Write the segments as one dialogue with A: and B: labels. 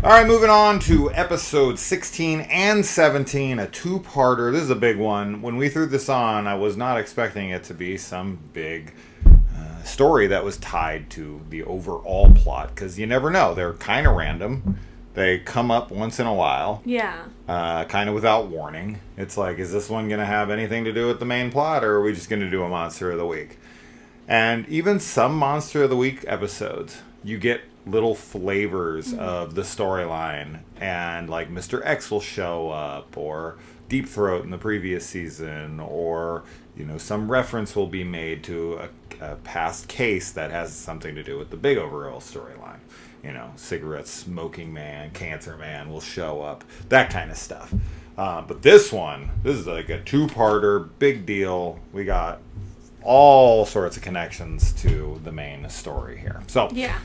A: All right, moving on to episode 16 and 17, a two-parter. This is a big one. When we threw this on, I was not expecting it to be some big story that was tied to the overall plot, because you never know. They're kind of random. They come up once in a while.
B: Yeah.
A: Kind of without warning. It's like, is this one going to have anything to do with the main plot, or are we just going to do a Monster of the Week? And even some Monster of the Week episodes, you get little flavors of the storyline, and like Mr. X will show up, or Deep Throat in the previous season, or some reference will be made to a past case that has something to do with the big overall storyline. Cigarette smoking man, cancer man will show up, that kind of stuff. But this is like a two-parter, big deal. We got all sorts of connections to the main story here. So
B: yeah.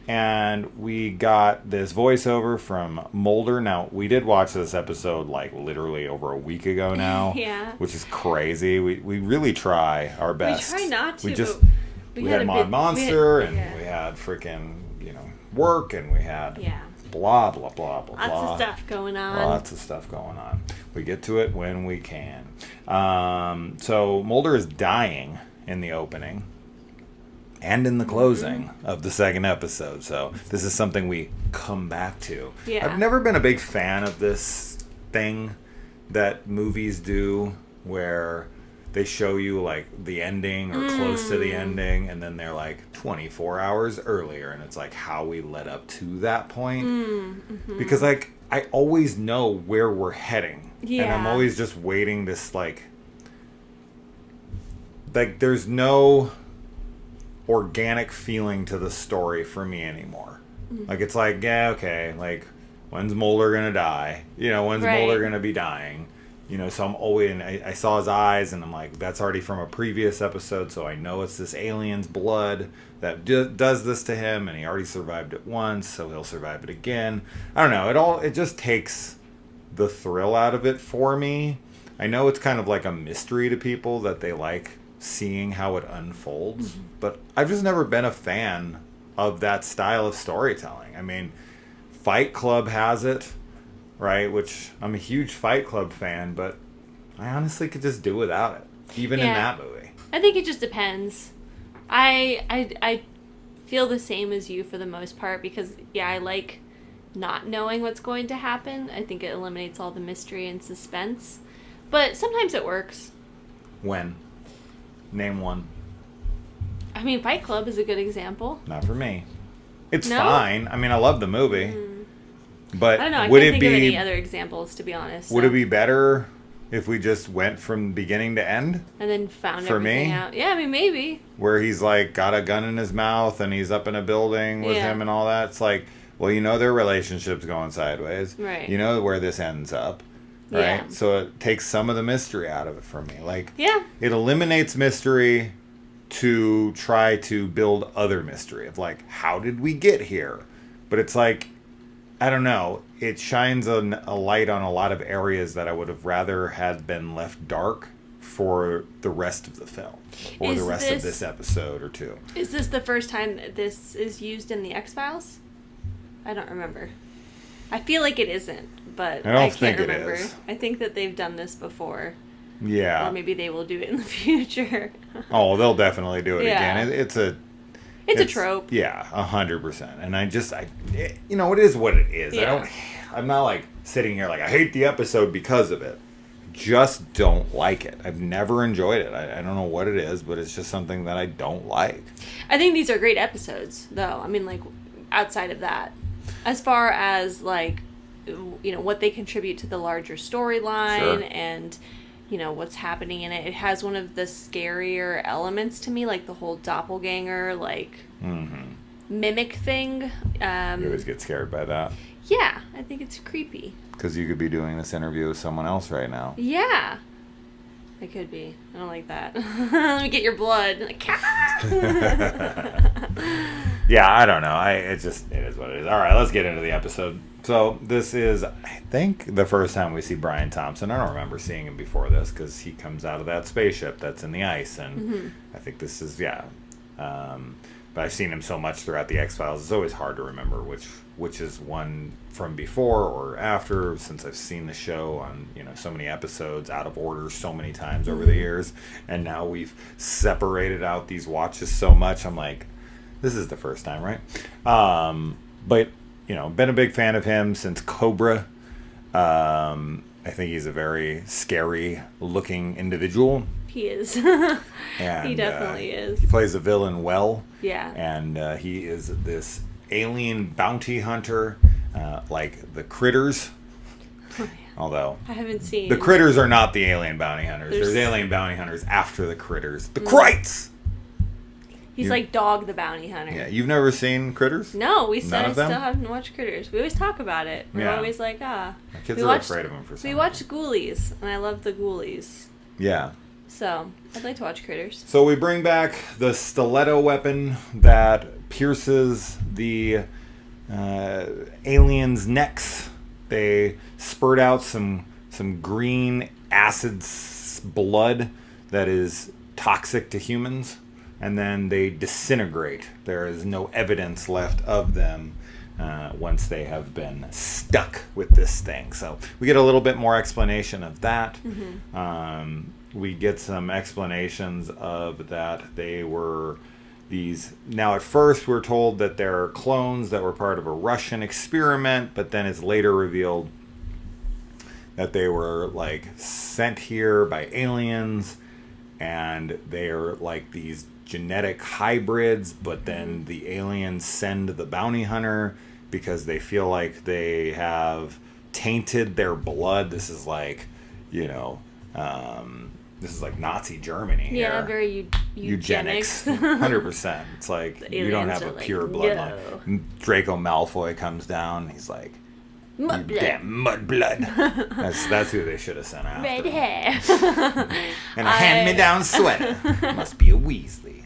A: And we got this voiceover from Mulder. Now, we did watch this episode like literally over a week ago now.
B: Yeah.
A: Which is crazy. We really try our best.
B: We try not to.
A: We had Monster, and we had freaking, work, and we had blah, blah, blah, blah,
B: Lots of stuff going on.
A: Lots of stuff going on. We get to it when we can. So Mulder is dying in the opening and in the closing of the second episode. So this is something we come back to.
B: Yeah.
A: I've never been a big fan of this thing that movies do where they show you like the ending or close to the ending, and then they're like 24 hours earlier, and it's like how we led up to that point. Because like I always know where we're heading, and I'm always just waiting this like there's no organic feeling to the story for me anymore. Like it's like, yeah, okay, like when's Mulder gonna die? When's Mulder gonna be dying? So I'm always, and I saw his eyes, and I'm like, that's already from a previous episode, so I know it's this alien's blood that does this to him, and he already survived it once, so he'll survive it again. I don't know, it just takes the thrill out of it for me. I know it's kind of like a mystery to people that they like seeing how it unfolds, but I've just never been a fan of that style of storytelling. I mean, Fight Club has it. Right, which I'm a huge Fight Club fan, but I honestly could just do without it, even in that movie.
B: I think it just depends. I feel the same as you for the most part, because I like not knowing what's going to happen. I think it eliminates all the mystery and suspense, but sometimes it works.
A: When? Name one.
B: I mean, Fight Club is a good example.
A: Not for me. It's fine. I mean, I love the movie. But
B: I don't know. I can't think of any other examples, to be honest.
A: Would it be better if we just went from beginning to end?
B: And then found everything out? Yeah, I mean, maybe.
A: Where he's like got a gun in his mouth and he's up in a building with him and all that. It's like, well, their relationship's going sideways.
B: Right.
A: You know where this ends up. Right? Yeah. So it takes some of the mystery out of it for me. Like, it eliminates mystery to try to build other mystery of like, how did we get here? But it's like, I don't know. It shines a light on a lot of areas that I would have rather had been left dark for the rest of the film. Or the rest of this episode or two.
B: Is this the first time that this is used in the X-Files? I don't remember. I feel like it isn't, but I can't remember. It is. I think that they've done this before.
A: Yeah.
B: Or maybe they will do it in the future.
A: Oh, they'll definitely do it again. It's a
B: trope.
A: Yeah, 100%. And it is what it is.
B: Yeah.
A: I'm not like sitting here like I hate the episode because of it. Just don't like it. I've never enjoyed it. I don't know what it is, but it's just something that I don't like.
B: I think these are great episodes, though. I mean, like, outside of that. As far as, like, what they contribute to the larger storyline and what's happening in it. It has one of the scarier elements to me, like the whole doppelganger, like, mimic thing.
A: You always get scared by that.
B: Yeah, I think it's creepy.
A: Because you could be doing this interview with someone else right now.
B: Yeah. I could be. I don't like that. Let me get your blood. Like,
A: yeah, I don't know. It is what it is. All right, let's get into the episode. So this is, I think, the first time we see Brian Thompson. I don't remember seeing him before this because he comes out of that spaceship that's in the ice. And I think this is, but I've seen him so much throughout the X-Files. It's always hard to remember which which is one from before or after, since I've seen the show on, so many episodes out of order so many times over the years, and now we've separated out these watches so much, I'm like, this is the first time, right? But, been a big fan of him since Cobra. I think he's a very scary looking individual.
B: He is.
A: And,
B: he definitely is.
A: He plays a villain well.
B: Yeah.
A: And he is this alien bounty hunter, like the Critters.
B: Oh, yeah.
A: Although
B: I haven't seen.
A: The Critters are not the alien bounty hunters. There's alien bounty hunters after the Critters. The Krites!
B: He's like Dog the Bounty Hunter.
A: Yeah, you've never seen Critters?
B: No, I still haven't watched Critters. We always talk about it. We're always like,
A: My kids are afraid of him for some reason.
B: We watched Ghoulies, and I love the Ghoulies.
A: Yeah.
B: So, I'd like to watch Critters.
A: So we bring back the stiletto weapon that pierces the aliens' necks. They spurt out some green acid blood that is toxic to humans, and then they disintegrate. There is no evidence left of them once they have been stuck with this thing. So we get a little bit more explanation of that. Mm-hmm. We get some explanations of that they were these... Now, at first, we're told that they're clones that were part of a Russian experiment, but then it's later revealed that they were, sent here by aliens, and they are, these genetic hybrids, but then the aliens send the bounty hunter because they feel like they have tainted their blood. This is this is like Nazi Germany here.
B: Yeah, very eugenics.
A: 100%. It's like, you don't have a pure bloodline. No. Draco Malfoy comes down. He's like,
B: Mud blood.
A: Damn mud blood. That's who they should have sent after.
B: Red hair.
A: And a hand-me-down sweater. Must be a Weasley.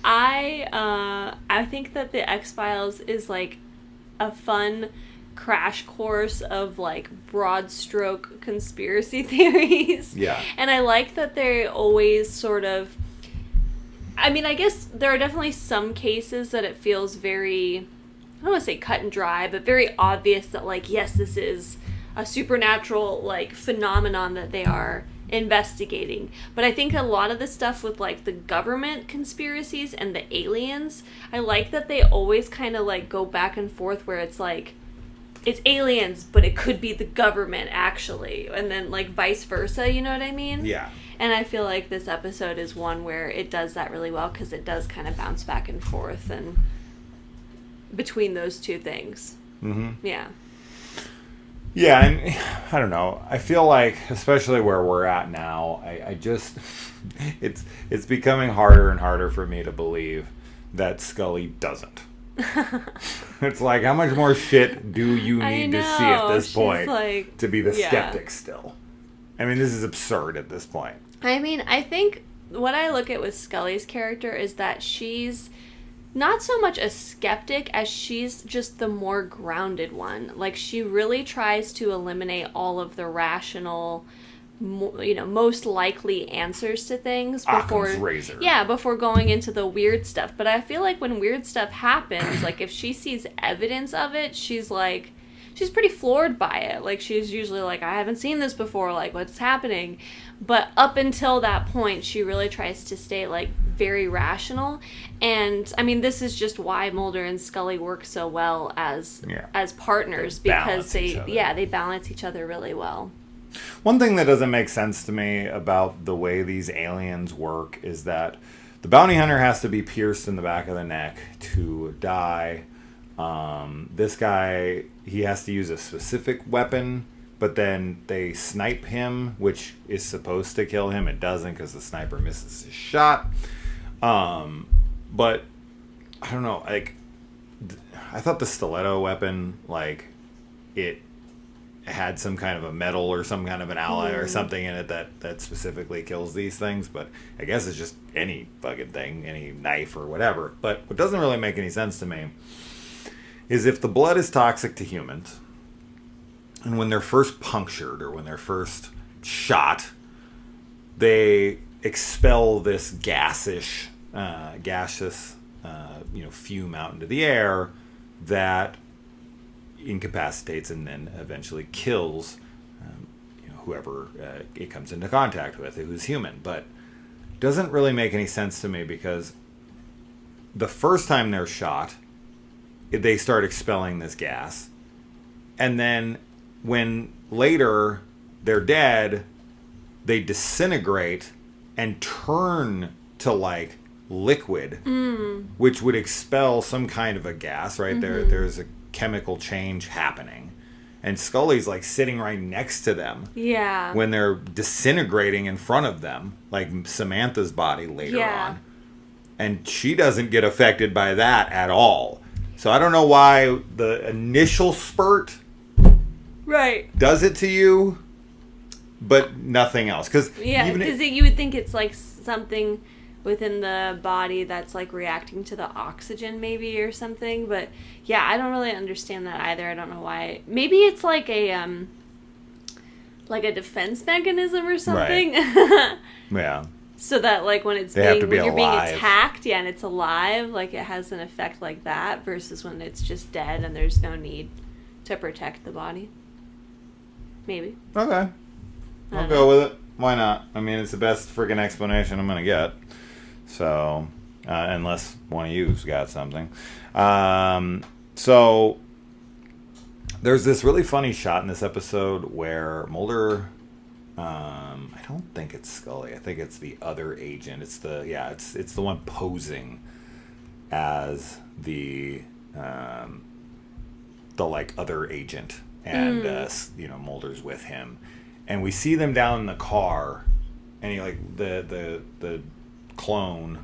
B: I think that the X-Files is a fun crash course of broad stroke conspiracy theories.
A: Yeah.
B: And I like that they always sort of... I mean, I guess there are definitely some cases that it feels very... I don't want to say cut and dry, but very obvious that, yes, this is a supernatural, phenomenon that they are investigating. But I think a lot of the stuff with, the government conspiracies and the aliens, I like that they always kind of, go back and forth where it's it's aliens, but it could be the government, actually. And then, vice versa, you know what I mean?
A: Yeah.
B: And I feel like this episode is one where it does that really well, because it does kind of bounce back and forth and between those two things.
A: Mm-hmm.
B: Yeah.
A: Yeah, and I don't know. I feel like, especially where we're at now, I just... It's becoming harder and harder for me to believe that Scully doesn't. It's how much more shit do you need to see at this point to be the skeptic still? I mean, this is absurd at this point.
B: I mean, I think what I look at with Scully's character is that she's not so much a skeptic as she's just the more grounded one. She really tries to eliminate all of the rational, most likely answers to things before before going into the weird stuff. But I feel like when weird stuff happens, if she sees evidence of it, she's pretty floored by it. She's usually I haven't seen this before, what's happening? But up until that point, she really tries to stay very rational. And I mean, this is just why Mulder and Scully work so well as partners, because they balance each other really well.
A: One thing that doesn't make sense to me about the way these aliens work is that the bounty hunter has to be pierced in the back of the neck to die. This guy, he has to use a specific weapon, but then they snipe him, which is supposed to kill him. It doesn't, because the sniper misses his shot. But I don't know, I thought the stiletto weapon, it had some kind of a metal or some kind of an alloy or something in it that specifically kills these things, but I guess it's just any fucking thing, any knife or whatever. But what doesn't really make any sense to me is if the blood is toxic to humans, and when they're first punctured or when they're first shot, they expel this gaseous fume out into the air that incapacitates and then eventually kills whoever it comes into contact with, who's human. But doesn't really make any sense to me, because the first time they're shot, they start expelling this gas. And then when later they're dead, they disintegrate and turn to like liquid, which would expel some kind of a gas, right? There's a chemical change happening. And Scully's like sitting right next to them.
B: Yeah.
A: When they're disintegrating in front of them, like Samantha's body later on. And she doesn't get affected by that at all. So I don't know why the initial spurt does it to you, but nothing else.
B: Because you would think it's like something within the body that's like reacting to the oxygen maybe or something. But yeah, I don't really understand that either. I don't know why. Maybe it's like a defense mechanism or something.
A: Right. Yeah.
B: So that like when you're being attacked, and it's alive, like it has an effect like that, versus when it's just dead and there's no need to protect the body. Maybe.
A: Okay. I'll go with it. Why not? I mean, it's the best freaking explanation I'm going to get. So, unless one of you's got something. So, there's this really funny shot in this episode where Mulder, I don't think it's Scully. I think it's the other agent. It's the one posing as the like other agent. And, Mulder's with him. And we see them down in the car, and he like the clone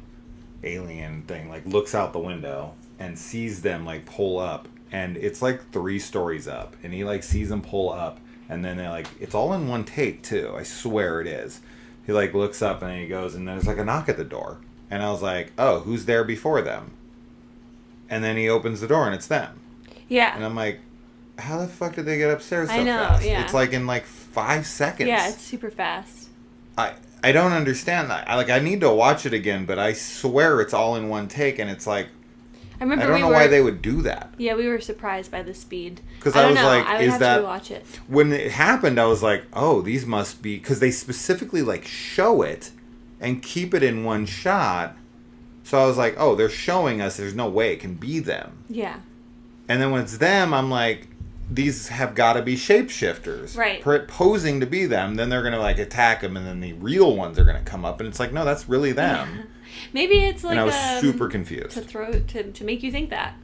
A: alien thing like looks out the window and sees them like pull up, and it's like 3 stories up, and he like sees them pull up, and then they're like, it's all in one take too. I swear it is. He like looks up and he goes, and there's like a knock at the door, and I was like, oh, who's there before them? And then he opens the door and it's them.
B: Yeah.
A: And I'm like, how the fuck did they get upstairs so
B: I know,
A: fast?
B: yeah.
A: It's like in like 5 seconds.
B: Yeah, it's super fast.
A: I don't understand that. I need to watch it again, but I swear it's all in one take, and it's like, I don't know why they would do that.
B: Yeah, we were surprised by the speed.
A: Because I was like,
B: I would have to watch it.
A: When it happened, I was like, oh, these must be, because they specifically like show it and keep it in one shot. So I was like, oh, they're showing us. There's no way it can be them.
B: Yeah.
A: And then when it's them, I'm like, these have got to be shapeshifters.
B: Right.
A: Posing to be them. Then they're going to like attack them, and then the real ones are going to come up. And it's like, no, that's really them.
B: Yeah. Maybe it's like,
A: and I was super confused.
B: To make you think that.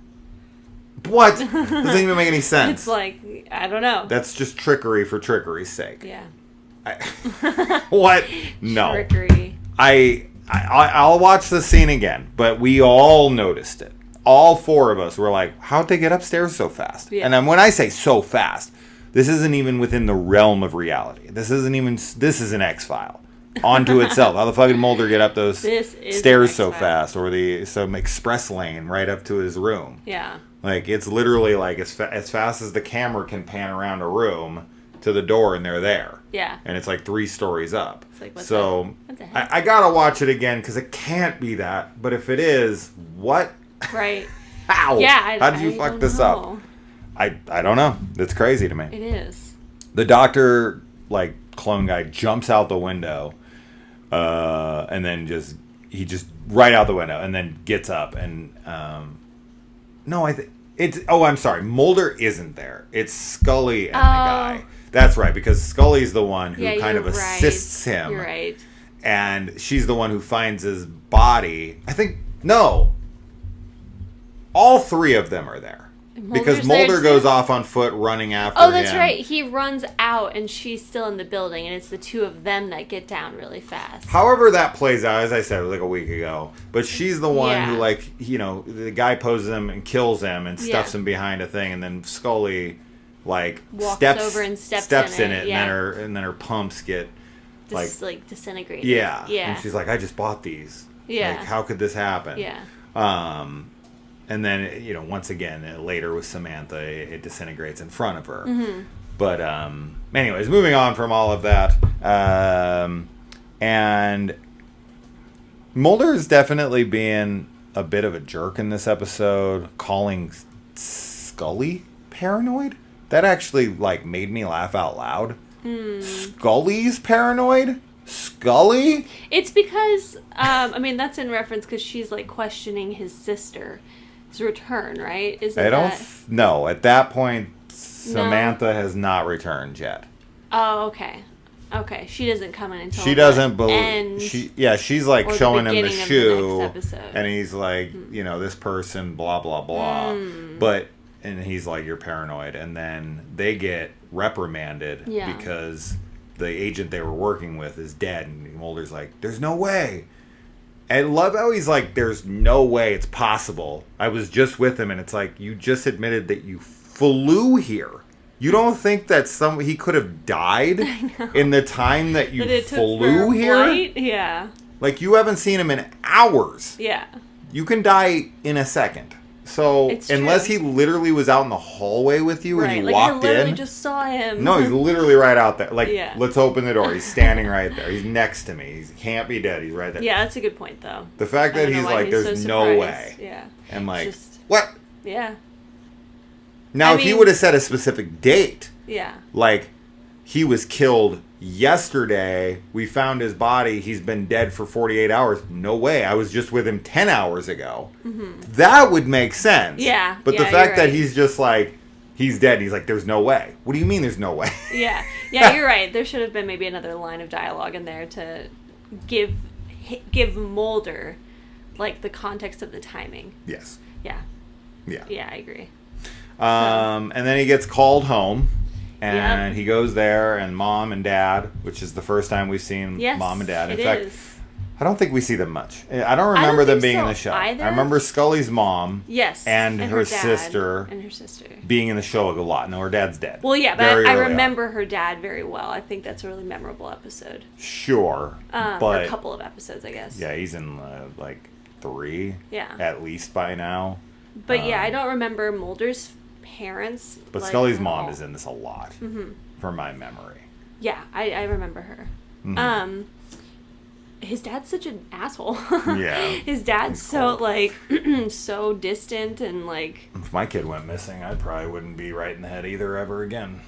A: What? Doesn't even make any sense.
B: It's like, I don't know.
A: That's just trickery for trickery's sake.
B: Yeah.
A: What? No.
B: Trickery.
A: I'll watch the scene again, but we all noticed it. All 4 of us were like, how'd they get upstairs so fast? Yeah. And then when I say so fast, this isn't even within the realm of reality. This is an X-File onto itself. How the fuck did Mulder get up those stairs so fast, or some express lane right up to his room?
B: Yeah. Like,
A: it's literally like as fast as the camera can pan around a room to the door, and they're there.
B: Yeah.
A: And it's like 3 stories up.
B: It's like,
A: what the heck? I gotta watch it again, because it can't be that. But if it is, what?
B: Right.
A: How?
B: Yeah.
A: How did you fuck this up? I don't know. It's crazy to me.
B: It is.
A: The doctor, like, clone guy jumps out the window, and then he just right out the window, and then gets up, and I'm sorry, Mulder isn't there. It's Scully and the guy. That's right, because Scully's the one who kind of assists him.
B: You're right.
A: And she's the one who finds his body. I think all 3 of them are there. Because Mulder goes off on foot running after him.
B: Oh, that's right. He runs out, and she's still in the building, and it's the 2 of them that get down really fast.
A: However that plays out, as I said, it was like a week ago. But she's the one who, like, the guy poses him and kills him and stuffs him behind a thing, and then Scully, like,
B: walks over and steps in it,
A: and then her pumps get
B: disintegrated.
A: Yeah. And she's like, I just bought these.
B: Yeah.
A: Like, how could this happen?
B: Yeah.
A: And then, once again, later with Samantha, it disintegrates in front of her.
B: Mm-hmm.
A: But, anyways, moving on from all of that. And Mulder is definitely being a bit of a jerk in this episode, calling Scully paranoid? That actually, like, made me laugh out loud. Scully's paranoid? Scully?
B: It's because, I mean, that's in reference because she's, like, questioning his sister's return, right?
A: No, at that point, Samantha has not returned yet.
B: Oh, okay. Okay, she doesn't come in until
A: she doesn't believe. She's like showing him the shoe, and he's like, you know, this person, blah blah blah. And he's like, you're paranoid, and then they get reprimanded because the agent they were working with is dead, and Mulder's like, there's no way. I love how he's like, there's no way it's possible. I was just with him, and it's like, you just admitted that you flew here. You don't think that he could have died in the time that you flew here?
B: Flight? Yeah.
A: Like, you haven't seen him in hours.
B: Yeah.
A: You can die in a second. So, unless he literally was out in the hallway with you and you walked in. I literally
B: just saw him.
A: No, he's literally right out there. Like, let's open the door. He's standing right there. He's next to me. He can't be dead. He's right there.
B: Yeah, that's a good point, though.
A: The fact that he's like, there's no way.
B: Yeah.
A: And like, what?
B: Yeah.
A: Now, if he would have said a specific date, like, he was killed yesterday, we found his body, he's been dead for 48 hours, no way, I was just with him 10 hours ago. That would make sense.
B: Yeah.
A: But the fact that he's just like, he's dead, he's like, there's no way. What do you mean there's no way?
B: Yeah, you're right. There should have been maybe another line of dialogue in there to give Mulder, like, the context of the timing.
A: Yes.
B: Yeah.
A: Yeah.
B: Yeah, I agree.
A: And then he gets called home, and he goes there, and Mom and Dad, which is the first time we've seen Mom and Dad. In fact, I don't think we see them much. I don't remember them being in the show.
B: Either.
A: I remember Scully's mom, and her sister, being in the show a lot. No, her dad's dead.
B: Well, yeah, but I remember her dad very well. I think that's a really memorable episode.
A: Sure, but
B: or a couple of episodes, I guess.
A: Yeah, he's in like 3.
B: Yeah,
A: at least by now.
B: But I don't remember Mulder's parents.
A: But Scully's mom is in this a lot, from my memory.
B: Yeah, I remember her. His dad's such an asshole.
A: Yeah.
B: His dad's so, like, so distant and, like...
A: If my kid went missing, I probably wouldn't be right in the head either ever again.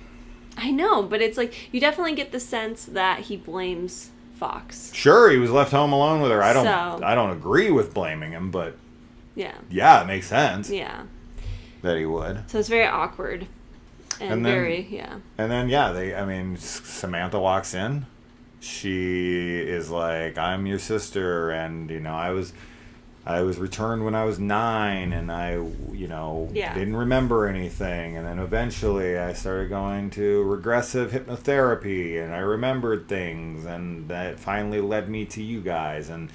B: I know, but it's like, you definitely get the sense that he blames Fox.
A: Sure, he was left home alone with her. I don't agree with blaming him, but... Yeah, it makes sense.
B: Yeah.
A: That he would.
B: So it's very awkward. And very.
A: And then, Samantha walks in. She is like, I'm your sister, and, you know, I was returned when I was 9, and I, you know, didn't remember anything, and then eventually I started going to regressive hypnotherapy, and I remembered things, and that finally led me to you guys, and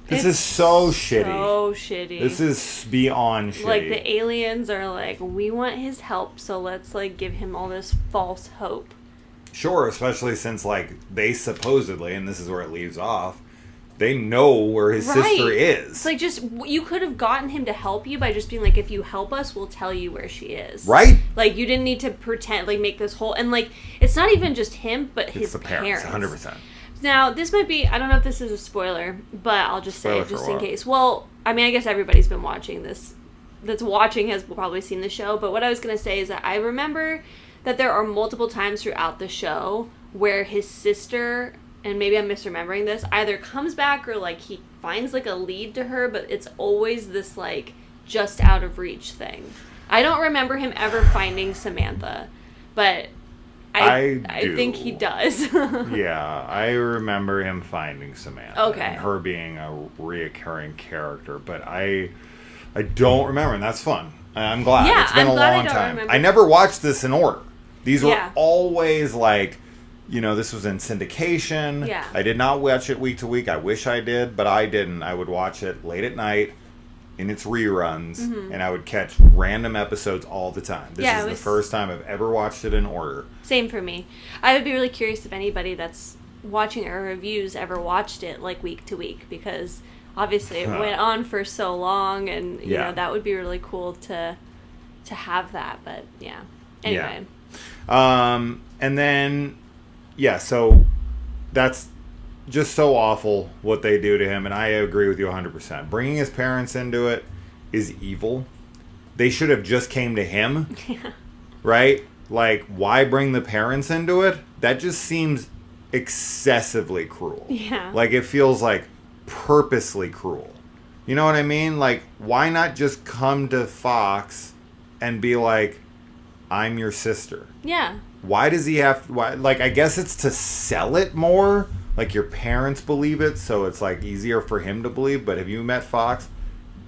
A: this is so shitty.
B: So shitty.
A: This is beyond shitty.
B: Like, the aliens are like, we want his help, so let's, like, give him all this false hope.
A: Sure, especially since, like, they supposedly, and this is where it leaves off, they know where his sister is.
B: It's like, just, you could have gotten him to help you by just being like, if you help us, we'll tell you where she is.
A: Right?
B: Like, you didn't need to pretend, like, make this whole, and, like, it's not even just him, but his
A: parents. 100%.
B: Now, this might be, I don't know if this is a spoiler, but I'll just say it just in case. Well, I mean, I guess everybody's been watching this. That's watching has probably seen the show, but what I was going to say is that I remember that there are multiple times throughout the show where his sister, and maybe I'm misremembering this, either comes back or, like, he finds, like, a lead to her, but it's always this, like, just out of reach thing. I don't remember him ever finding Samantha, but I think he does.
A: Yeah, I remember him finding Samantha.
B: Okay.
A: And her being a reoccurring character, but I don't remember, and that's fun. I'm glad.
B: Yeah,
A: it's been a long time. I never watched this in order. These were always like, you know, this was in syndication.
B: Yeah.
A: I did not watch it week to week. I wish I did, but I didn't. I would watch it late at night in its reruns, and I would catch random episodes all the time. This is the first time I've ever watched it in order.
B: Same for me. I would be really curious if anybody that's watching our reviews ever watched it, like, week to week, because obviously it went on for so long, and, you know, that would be really cool to have that, but, Anyway.
A: Yeah. And then, so that's just so awful what they do to him, and I agree with you 100%. Bringing his parents into it is evil. They should have just came to him right? Like, why bring the parents into it? That just seems excessively cruel.
B: Yeah.
A: Like, it feels like purposely cruel. You know what I mean? Like, why not just come to Fox and be like, I'm your sister?
B: Yeah.
A: Why does he have... Like, I guess it's to sell it more. Like, your parents believe it, so it's, like, easier for him to believe. But have you met Fox?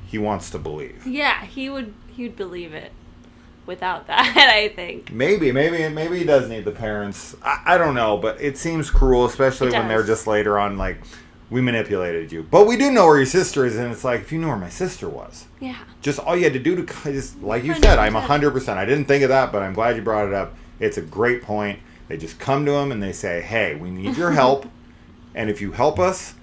A: He wants to believe.
B: Yeah, he'd believe it without that, I think.
A: Maybe he does need the parents. I don't know, but it seems cruel, especially when they're just later on, like... We manipulated you. But we do know where your sister is, and it's like, if you knew where my sister was.
B: Yeah.
A: Just all you had to do to, just like you said, I'm 100%. I didn't think of that, but I'm glad you brought it up. It's a great point. They just come to him and they say, hey, we need your help, and if you help us,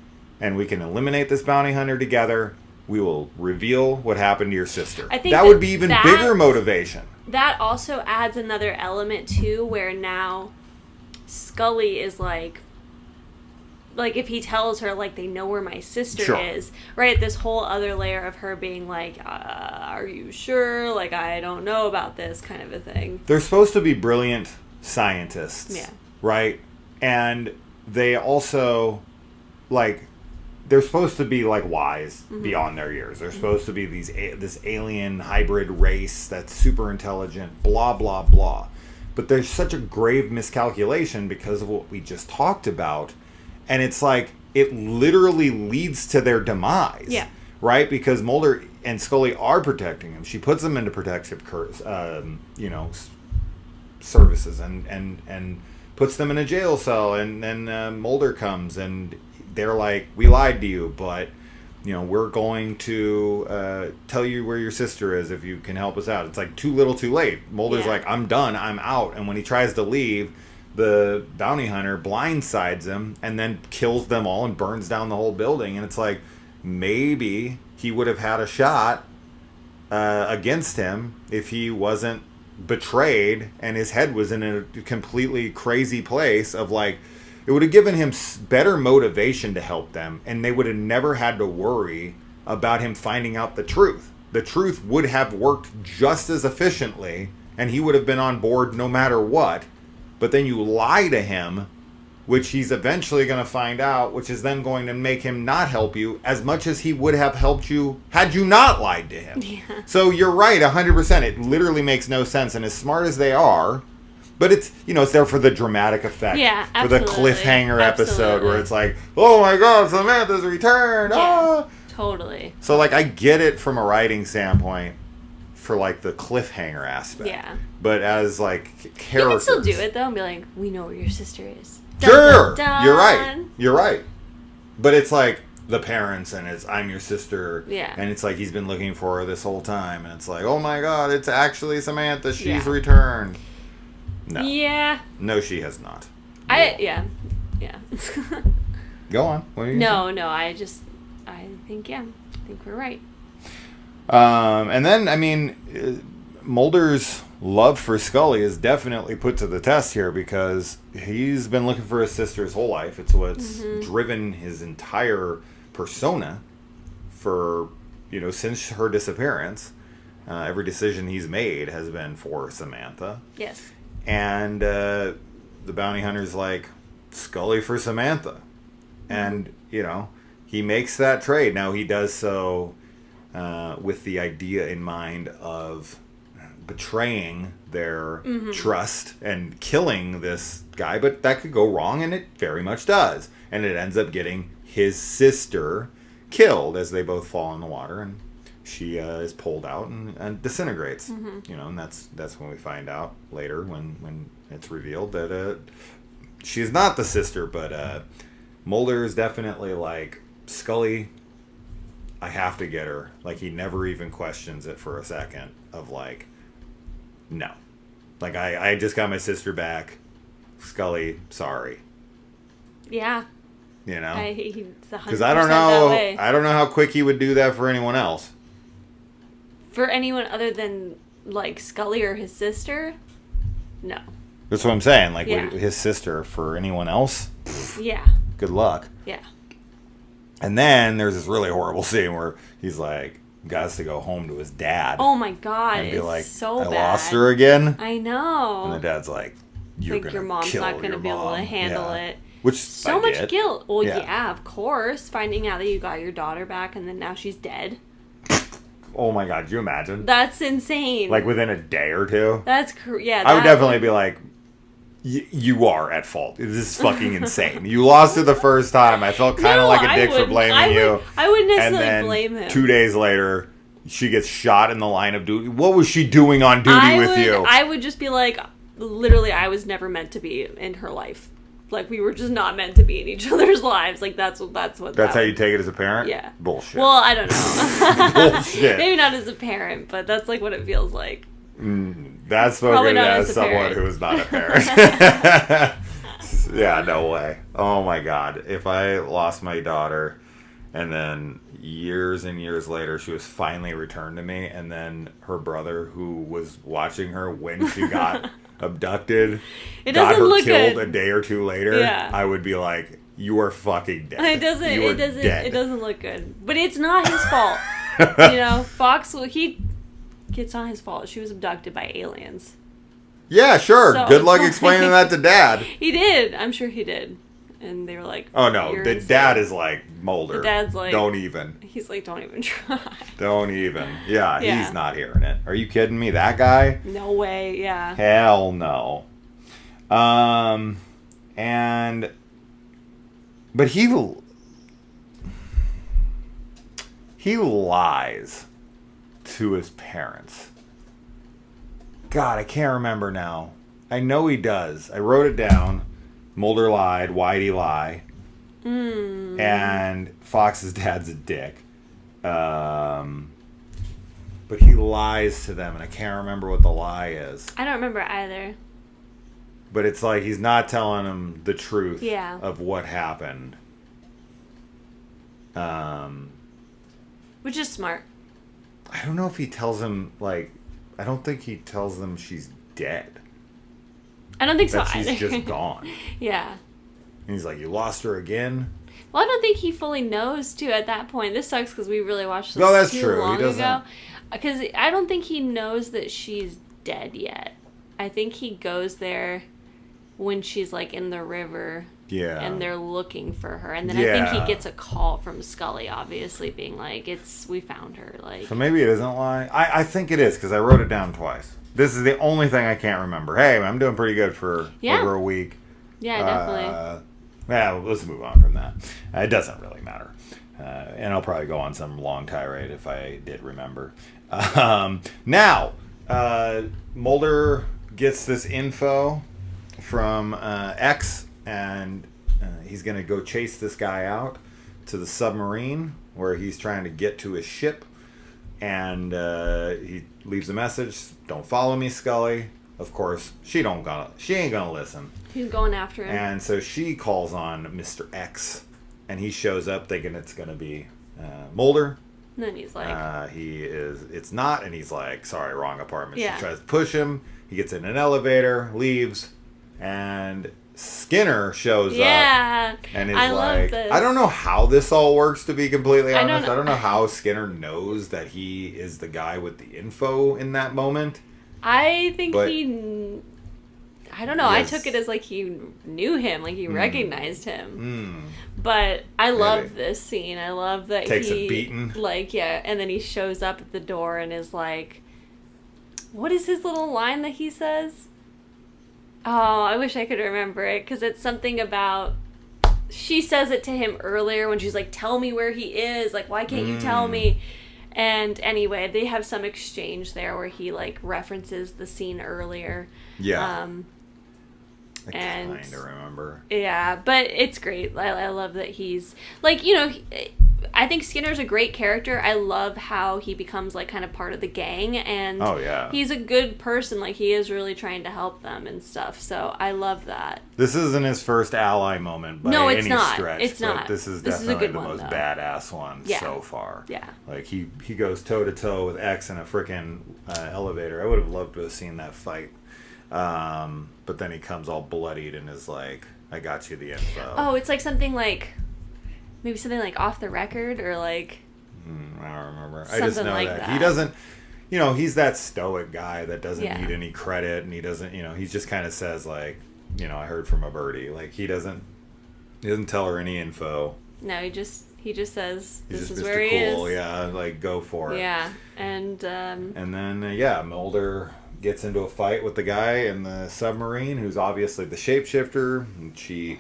A: and we can eliminate this bounty hunter together, we will reveal what happened to your sister.
B: I think
A: that would be even bigger motivation.
B: That also adds another element, too, where now Scully is like if he tells her, like, they know where my sister is, right? This whole other layer of her being like, are you sure? Like, I don't know about this kind of a thing.
A: They're supposed to be brilliant scientists, right? And they also, like, they're supposed to be, like, wise beyond their years. They're supposed to be this alien hybrid race that's super intelligent, blah, blah, blah. But there's such a grave miscalculation because of what we just talked about. And it's like, it literally leads to their demise.
B: Yeah.
A: Right? Because Mulder and Scully are protecting him. She puts them into protective, services and puts them in a jail cell. And then Mulder comes and they're like, we lied to you, but, we're going to tell you where your sister is if you can help us out. It's like too little too late. Mulder's like, I'm done. I'm out. And when he tries to leave, the bounty hunter blindsides him and then kills them all and burns down the whole building. And it's like, maybe he would have had a shot against him if he wasn't betrayed and his head was in a completely crazy place of, like, it would have given him better motivation to help them, and they would have never had to worry about him finding out the truth. The truth would have worked just as efficiently, and he would have been on board no matter what. But then you lie to him, which he's eventually going to find out, which is then going to make him not help you as much as he would have helped you had you not lied to him.
B: Yeah.
A: So you're right, 100%. It literally makes no sense. And as smart as they are, but it's, it's there for the dramatic effect.
B: Yeah,
A: for the
B: absolutely.
A: cliffhanger episode where it's like, oh my God, Samantha's returned.
B: Yeah,
A: ah!
B: Totally.
A: So, like, I get it from a writing standpoint for, like, the cliffhanger aspect.
B: Yeah.
A: But as, like, characters...
B: You can still do it, though, and be like, we know where your sister is.
A: Dun, sure!
B: Dun, dun.
A: You're right. But it's like the parents, and it's, I'm your sister.
B: Yeah.
A: And it's like he's been looking for her this whole time, and it's like, oh my God, it's actually Samantha. She's
B: Yeah.
A: returned. No.
B: Yeah.
A: No, she has not.
B: Yeah.
A: Go on. What are you
B: No, I think we're right.
A: And then, I mean, Mulder's love for Scully is definitely put to the test here because he's been looking for his sister his whole life. It's what's driven his entire persona for, since her disappearance. Every decision he's made has been for Samantha.
B: Yes.
A: And the bounty hunter's like, Scully for Samantha. And, he makes that trade. Now, he does so with the idea in mind of betraying their trust and killing this guy. But that could go wrong, and it very much does. And it ends up getting his sister killed as they both fall in the water. And she is pulled out and disintegrates. And that's when we find out later when it's revealed that she's not the sister, but Mulder is definitely like, Scully, I have to get her. Like, he never even questions it for a second of like, no. Like, I just got my sister back. Scully, sorry.
B: Yeah.
A: Because I don't know how quick he would do that for anyone else.
B: For anyone other than, like, Scully or his sister? No.
A: That's what I'm saying. Like, his sister, for anyone else?
B: Yeah.
A: Good luck.
B: Yeah.
A: And then there's this really horrible scene where he's like, has to go home to his dad.
B: Oh my god,
A: and be
B: it's
A: like,
B: so
A: I
B: bad.
A: lost her again.
B: I know.
A: And the dad's like, you're
B: like,
A: gonna
B: your mom's
A: kill
B: not gonna
A: your
B: be able to
A: mom.
B: handle
A: Yeah.
B: it.
A: Which
B: so
A: I
B: much
A: get.
B: guilt. Well, yeah, of course. Finding out that you got your daughter back and then now she's dead.
A: Oh my god, you imagine?
B: That's insane.
A: Like within a day or two?
B: That's yeah.
A: I would definitely be like, you are at fault. This is fucking insane. You lost her the first time. I felt kind of like a dick for blaming you.
B: I wouldn't
A: and
B: necessarily
A: then
B: blame him.
A: 2 days later, she gets shot in the line of duty. What was she doing on duty with you?
B: I would just be like, literally, I was never meant to be in her life. Like, we were just not meant to be in each other's lives. Like, that's
A: how you take it as a parent?
B: Yeah.
A: Bullshit.
B: Well, I don't know.
A: Bullshit.
B: Maybe not as a parent, but that's, like, what it feels like.
A: That's spoken as someone who is not a parent. Yeah, no way. Oh, my God. If I lost my daughter, and then years and years later, she was finally returned to me, and then her brother, who was watching her when she got... abducted, got her killed a day or two later, I would be like, you are fucking dead.
B: It doesn't look good. But it's not his fault. Fox, it's not his fault. She was abducted by aliens.
A: Yeah, sure. So, good luck explaining that to Dad.
B: He did. I'm sure he did. And they were like,
A: oh no, the dad is like, Mulder.
B: The dad's like,
A: don't even.
B: He's like, don't even try.
A: Don't even. Yeah, he's not hearing it. Are you kidding me? That guy?
B: No way, yeah.
A: Hell no. But he lies to his parents. God, I can't remember now. I know he does. I wrote it down. Mulder lied. Why'd he lie? And Fox's dad's a dick. But he lies to them, and I can't remember what the lie is.
B: I don't remember either.
A: But it's like he's not telling them the truth
B: Yeah.
A: of what happened.
B: Which is smart.
A: I don't know if he tells him, like... I don't think he tells them she's dead.
B: I don't think so
A: that
B: either.
A: She's just gone.
B: Yeah.
A: And he's like, you lost her again?
B: Well, I don't think he fully knows, too, at that point. This sucks because we really watched this too long ago. Because I don't think he knows that she's dead yet. I think he goes there when she's, like, in the river.
A: Yeah.
B: And they're looking for her. And then I think he gets a call from Scully, obviously, being like, we found her. Like.
A: So maybe it isn't lying. I think it is, because I wrote it down twice. This is the only thing I can't remember. Hey, I'm doing pretty good for over a week.
B: Yeah, definitely.
A: Yeah, let's move on from that. It doesn't really matter. And I'll probably go on some long tirade if I did remember. Now, Mulder gets this info from X, and he's going to go chase this guy out to the submarine where he's trying to get to his ship. And he leaves a message, don't follow me, Scully. Of course, she ain't gonna listen.
B: He's going after him.
A: And so she calls on Mr. X, and he shows up thinking it's gonna be Mulder.
B: And then he's like...
A: it's not, and he's like, sorry, wrong apartment.
B: Yeah.
A: She tries to push him, he gets in an elevator, leaves, and Skinner shows up. And is like, I don't know how this all works, to be completely honest. I don't know how Skinner knows that he is the guy with the info in that moment.
B: I think I don't know. Yes. I took it as like he knew him, like he recognized him. But I love this scene. I love that
A: takes a beating.
B: Like, yeah, and then he shows up at the door and is like, what is his little line that he says? Oh, I wish I could remember it, because it's something about... She says it to him earlier when she's like, tell me where he is. Like, why can't you tell me? And anyway, they have some exchange there where he, like, references the scene earlier.
A: Yeah. I kind of remember.
B: Yeah, but it's great. I love that he's... Like, I think Skinner's a great character. I love how he becomes, like, kind of part of the gang, and he's a good person. Like, he is really trying to help them and stuff, so I love that.
A: This isn't his first ally moment by any stretch.
B: It's not.
A: This is definitely the most badass one so far.
B: Yeah.
A: Like, he goes toe-to-toe with X in a frickin' elevator. I would have loved to have seen that fight. But then he comes all bloodied and is like, I got you the info.
B: Oh, it's like something like... Maybe something like Off the Record, or like...
A: I don't remember.
B: Something
A: I just know
B: like
A: that.
B: that
A: He doesn't, he's that stoic guy that doesn't
B: Yeah.
A: need any credit, and he doesn't, he just kind of says like, I heard from a birdie. Like he doesn't tell her any info.
B: No, he just says
A: He's
B: this
A: just
B: is
A: Mr.
B: where he
A: Cool.
B: is.
A: Yeah, like go for it.
B: Yeah, and
A: then Mulder gets into a fight with the guy in the submarine, who's obviously the shapeshifter, and he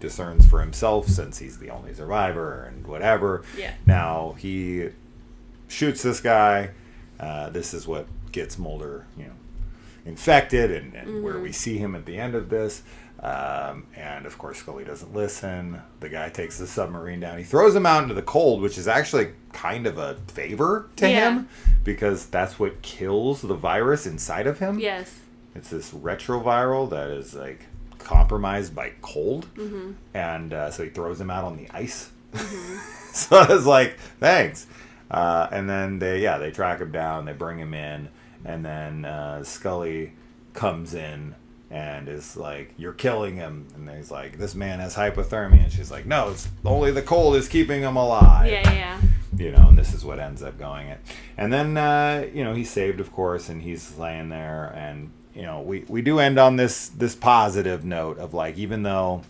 A: discerns for himself since he's the only survivor and whatever.
B: Yeah.
A: Now he shoots this guy. This is what gets Mulder, infected, and where we see him at the end of this. And of course Scully doesn't listen. The guy takes the submarine down. He throws him out into the cold, which is actually kind of a favor to him, because that's what kills the virus inside of him.
B: Yes.
A: It's this retroviral that is like compromised by cold. And so he throws him out on the ice. So I was like, thanks. And then they track him down, they bring him in, and then Scully comes in and is like, you're killing him. And he's like, this man has hypothermia. And she's like, no, it's only the cold is keeping him alive.
B: Yeah.
A: And this is what ends up going it. And then, he's saved, of course, and he's laying there. And, we do end on this positive note of like, even though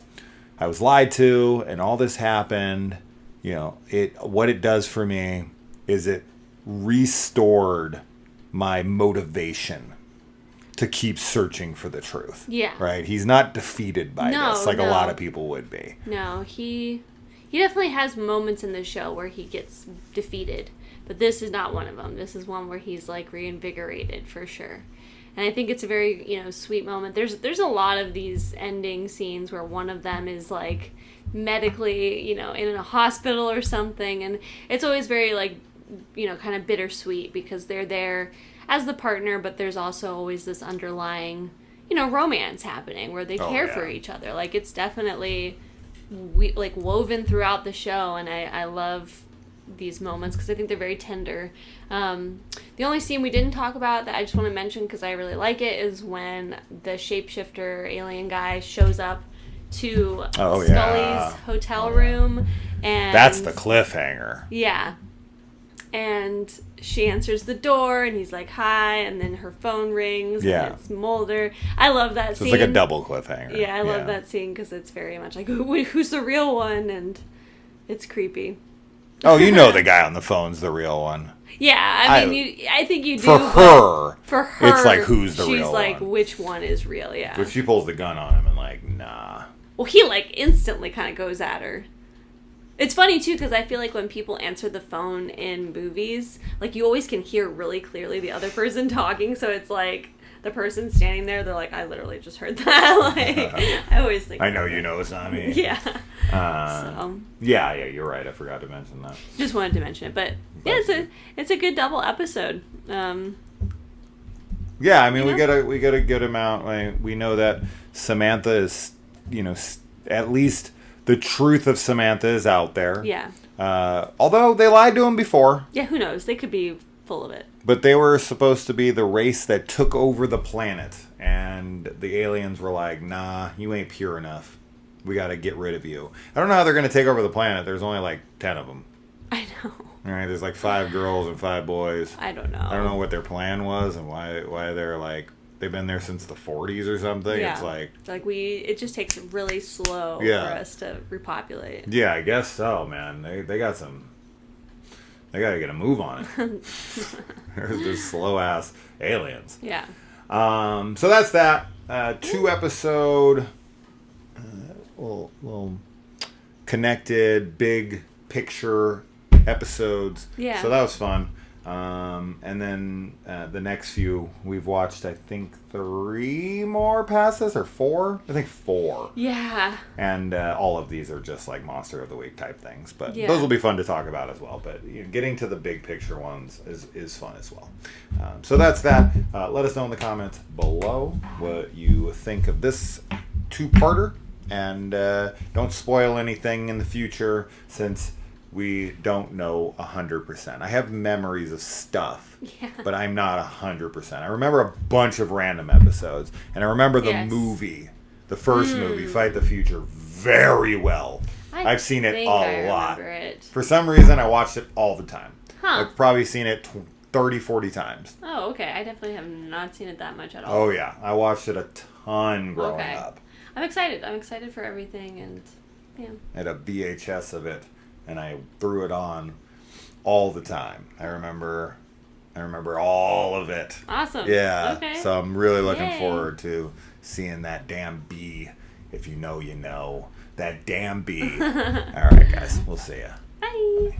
A: I was lied to and all this happened, what it does for me is it restored my motivation to keep searching for the truth.
B: Yeah.
A: Right? He's not defeated by this like a lot of people would be.
B: No, he definitely has moments in the show where he gets defeated, but this is not one of them. This is one where he's like reinvigorated for sure. And I think it's a very, sweet moment. There's a lot of these ending scenes where one of them is like medically, in a hospital or something, and it's always very like, kind of bittersweet because they're there as the partner, but there's also always this underlying, romance happening where they care for each other. Like it's definitely woven throughout the show, and I love these moments because I think they're very tender. The only scene we didn't talk about that I just want to mention because I really like it is when the shapeshifter alien guy shows up to Scully's hotel room, and
A: that's the cliffhanger.
B: Yeah. And she answers the door, and he's like, hi, and then her phone rings, and it's Mulder. I love that scene.
A: It's like a double cliffhanger.
B: Yeah, I love that scene because it's very much like, who's the real one? And it's creepy.
A: Oh, the guy on the phone's the real one.
B: Yeah, I think you do.
A: For her, it's like, who's the real one?
B: She's like, which one is real, yeah.
A: But she pulls the gun on him and like, nah.
B: Well, he like instantly kind of goes at her. It's funny, too, because I feel like when people answer the phone in movies, like, you always can hear really clearly the other person talking, so it's like, the person standing there, they're like, I literally just heard that. Like, I always think...
A: I know it's not me.
B: Yeah.
A: Yeah, you're right. I forgot to mention that.
B: Just wanted to mention it, but yeah, it's a good double episode.
A: Yeah, I mean, we get a good amount. Like, we know that Samantha is, at least... The truth of Samantha is out there.
B: Yeah.
A: Although they lied to him before.
B: Yeah, who knows? They could be full of it.
A: But they were supposed to be the race that took over the planet. And the aliens were like, nah, you ain't pure enough. We got to get rid of you. I don't know how they're going to take over the planet. There's only like 10 of them.
B: I know.
A: All right, there's like 5 girls and 5 boys.
B: I don't know.
A: I don't know what their plan was and why they're like... They've been there since the 40s or something. Yeah. It's like
B: it just takes really slow for us to repopulate.
A: Yeah, I guess so, man. They got to get a move on it. There's just slow ass aliens.
B: Yeah.
A: So that's that. 2 episode, little connected, big picture episodes.
B: Yeah.
A: So that was fun. And then the next few we've watched, I think 3 more past this, or 4? I think 4.
B: Yeah.
A: And all of these are just like Monster of the Week type things, but those will be fun to talk about as well. But getting to the big picture ones is fun as well. So that's that. Let us know in the comments below what you think of this 2-parter, and don't spoil anything in the future since we don't know 100%. I have memories of stuff, but I'm not 100%. I remember a bunch of random episodes, and I remember the movie, the first movie, Fight the Future, very well. I've seen it a lot.
B: It.
A: For some reason, I watched it all the time.
B: Huh.
A: I've probably seen it 30, 40 times.
B: Oh, okay. I definitely have not seen it that much at all.
A: Oh, yeah. I watched it a ton growing up.
B: I'm excited. I'm excited for everything, and yeah.
A: I had a VHS of it, and I threw it on all the time. I remember all of it.
B: Awesome.
A: Yeah.
B: Okay.
A: So I'm really looking forward to seeing that damn bee. If you know, you know. That damn bee. All right, guys. We'll see ya.
B: Bye.